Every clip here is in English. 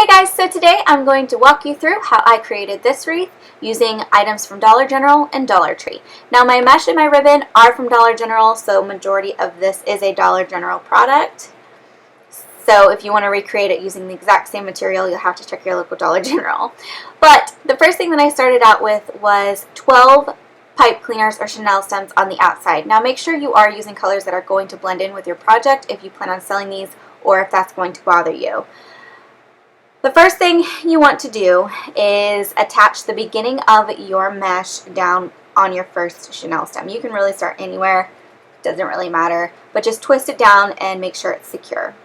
Hey guys, so today I'm going to walk you through how I created this wreath using items from Dollar General and Dollar Tree. Now my mesh and my ribbon are from Dollar General, so majority of this is a Dollar General product. So if you want to recreate it using the exact same material, you'll have to check your local Dollar General. But the first thing that I started out with was 12 pipe cleaners or chenille stems on the outside. Now make sure you are using colors that are going to blend in with your project if you plan on selling these or if that's going to bother you. The first thing you want to do is attach the beginning of your mesh down on your first chenille stem. You can really start anywhere, doesn't really matter, but just twist it down and make sure it's secure.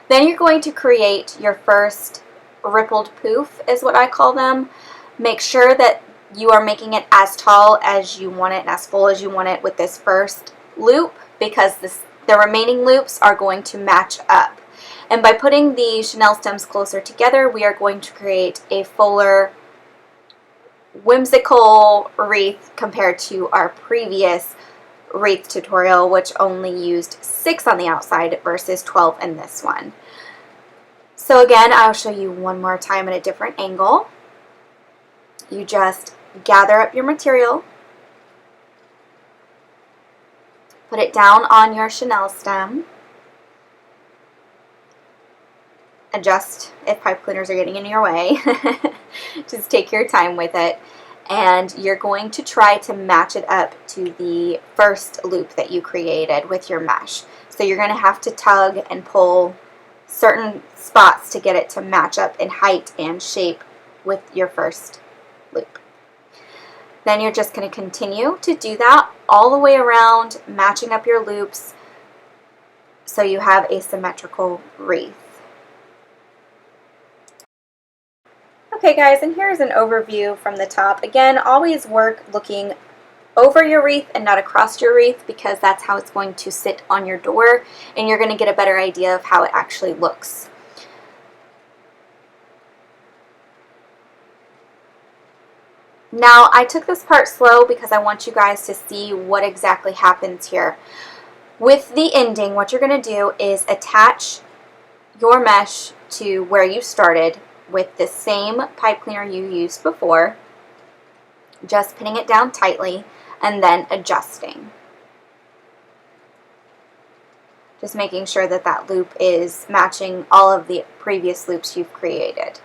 Then you're going to create your first rippled poof, is what I call them. Make sure that you are making it as tall as you want it and as full as you want it with this first loop, because the remaining loops are going to match up. And by putting the chenille stems closer together, we are going to create a fuller, whimsical wreath compared to our previous wreath tutorial, which only used 6 on the outside versus 12 in this one. So again, I'll show you one more time at a different angle. You just gather up your material, put it down on your chenille stem, adjust if pipe cleaners are getting in your way. Just take your time with it, and you're going to try to match it up to the first loop that you created with your mesh. So you're going to have to tug and pull certain spots to get it to match up in height and shape with your first loop. Then you're just going to continue to do that all the way around, matching up your loops so you have a symmetrical wreath. Okay guys, and here's an overview from the top. Again, always work looking over your wreath and not across your wreath, because that's how it's going to sit on your door and you're going to get a better idea of how it actually looks. Now, I took this part slow because I want you guys to see what exactly happens here. With the ending, what you're going to do is attach your mesh to where you started with the same pipe cleaner you used before, just pinning it down tightly and then adjusting. Just making sure that that loop is matching all of the previous loops you've created.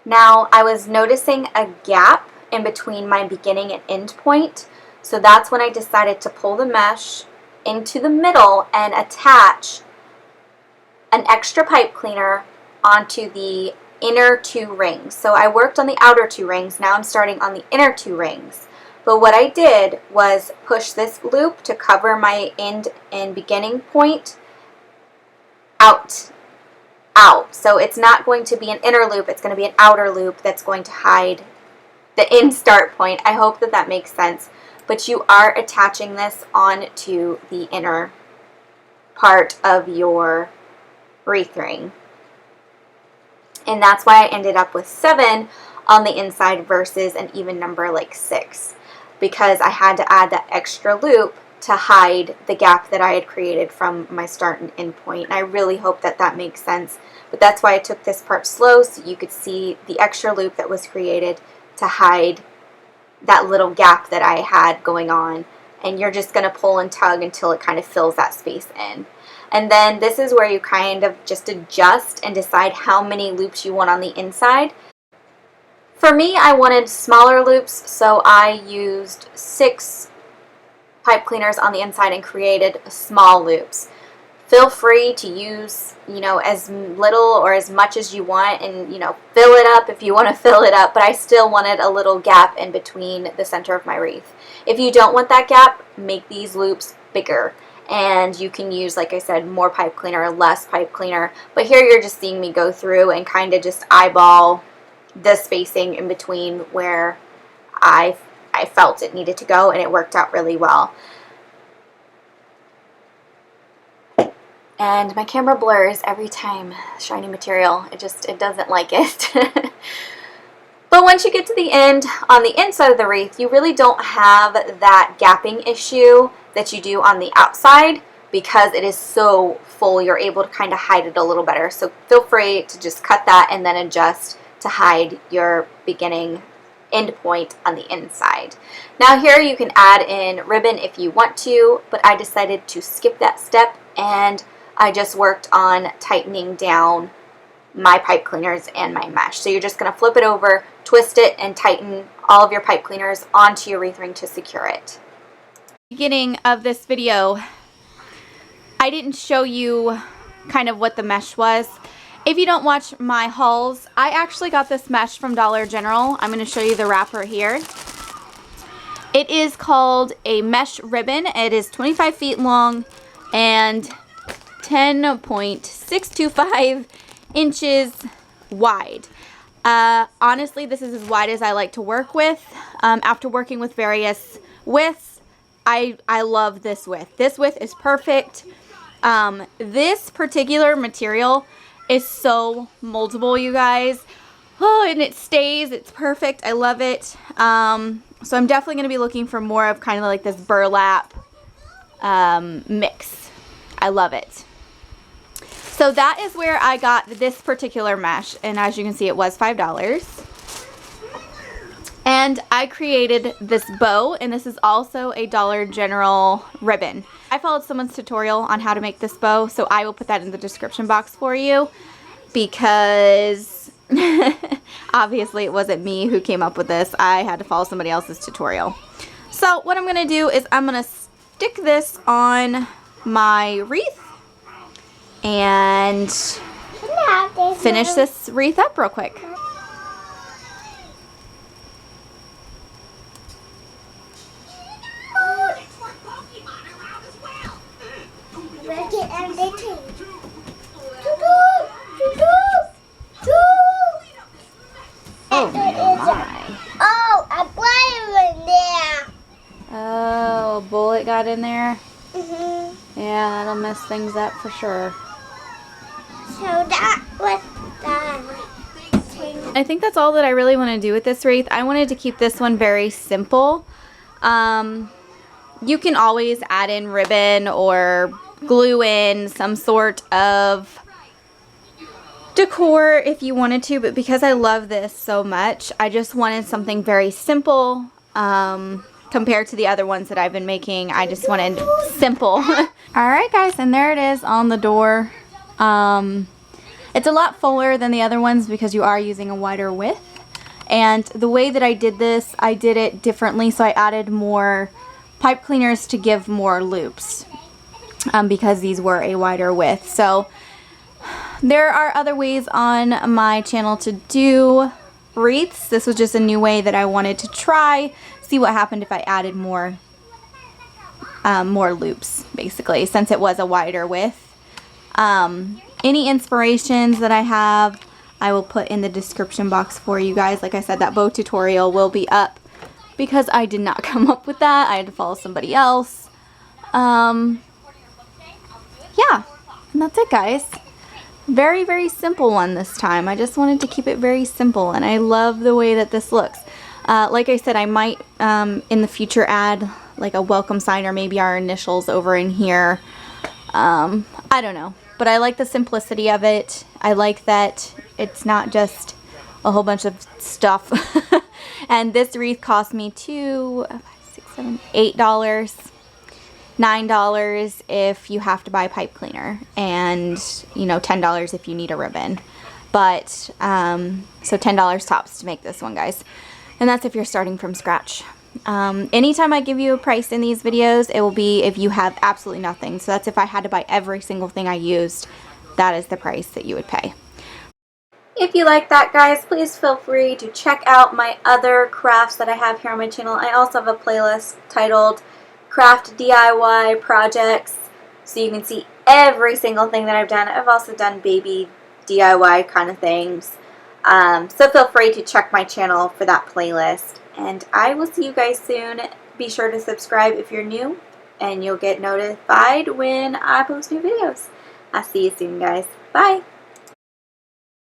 Now, I was noticing a gap in between my beginning and end point, so that's when I decided to pull the mesh into the middle and attach an extra pipe cleaner onto the inner 2 rings. So I worked on the outer 2 rings, now I'm starting on the inner 2 rings. But what I did was push this loop to cover my end and beginning point out. So it's not going to be an inner loop, it's going to be an outer loop that's going to hide the end start point. I hope that that makes sense. But you are attaching this onto the inner part of your wreath ring. And that's why I ended up with 7 on the inside versus an even number like 6. Because I had to add that extra loop to hide the gap that I had created from my start and end point. And I really hope that that makes sense. But that's why I took this part slow, so you could see the extra loop that was created to hide that little gap that I had going on. And you're just going to pull and tug until it kind of fills that space in. And then this is where you kind of just adjust and decide how many loops you want on the inside. For me, I wanted smaller loops, so I used 6 pipe cleaners on the inside and created small loops. Feel free to use, as little or as much as you want, and, fill it up if you want to fill it up, but I still wanted a little gap in between the center of my wreath. If you don't want that gap, make these loops bigger. and you can use, like I said, more pipe cleaner, less pipe cleaner. But here you're just seeing me go through and kind of just eyeball the spacing in between where I felt it needed to go, and it worked out really well. And my camera blurs every time, shiny material. It doesn't like it. But once you get to the end, on the inside of the wreath, you really don't have that gapping issue that you do on the outside because it is so full. You're able to kind of hide it a little better. So feel free to just cut that and then adjust to hide your beginning end point on the inside. Now here you can add in ribbon if you want to, but I decided to skip that step, and I just worked on tightening down my pipe cleaners and my mesh. So you're just going to flip it over, twist it, and tighten all of your pipe cleaners onto your wreath ring to secure it. Beginning of this video, I didn't show you kind of what the mesh was. If you don't watch my hauls, I actually got this mesh from Dollar General. I'm going to show you the wrapper here. It is called a mesh ribbon. It is 25 feet long and 10.625 inches wide. Honestly, this is as wide as I like to work with. After working with various widths, I love this width. This width is perfect. This particular material is so moldable, you guys. Oh, and it stays. It's perfect. I love it. So I'm definitely going to be looking for more of kind of like this burlap mix. I love it. So that is where I got this particular mesh, and as you can see, it was $5. And I created this bow, and this is also a Dollar General ribbon. I followed someone's tutorial on how to make this bow, so I will put that in the description box for you, because obviously it wasn't me who came up with this. I had to follow somebody else's tutorial. So what I'm going to do is I'm going to stick this on my wreath and finish this wreath up real quick. Oh my. Oh, a bullet in there. Oh, a bullet got in there? Mm-hmm. Yeah, that'll mess things up for sure. So that was the thing. I think that's all that I really want to do with this wreath. I wanted to keep this one very simple. You can always add in ribbon or glue in some sort of decor if you wanted to, but because I love this so much, I just wanted something very simple. Compared to the other ones that I've been making, I just wanted simple. Alright guys, and there it is on the door. It's a lot fuller than the other ones because you are using a wider width. And the way that I did this, I did it differently, so I added more pipe cleaners to give more loops because these were a wider width. So there are other ways on my channel to do wreaths. This was just a new way that I wanted to try, see what happened if I added more loops, basically, since it was a wider width. Any inspirations that I have, I will put in the description box for you guys. Like I said, that bow tutorial will be up because I did not come up with that. I had to follow somebody else. Yeah, and that's it, guys. Very, very simple one this time. I just wanted to keep it very simple, and I love the way that this looks. Like I said, I might in the future add like a welcome sign or maybe our initials over in here. I don't know, but I like the simplicity of it. I like that it's not just a whole bunch of stuff. And this wreath cost me $8, $9 if you have to buy a pipe cleaner, and you know, $10 if you need a ribbon. But so $10 tops to make this one, guys, and that's if you're starting from scratch. Anytime I give you a price in these videos, it will be if you have absolutely nothing. So that's if I had to buy every single thing I used, that is the price that you would pay. If you like that, guys, please feel free to check out my other crafts that I have here on my channel. I also have a playlist titled Craft DIY Projects. so you can see every single thing that I've done. I've also done baby DIY kind of things. So feel free to check my channel for that playlist. And I will see you guys soon. Be sure to subscribe if you're new, and you'll get notified when I post new videos. I'll see you soon, guys. Bye!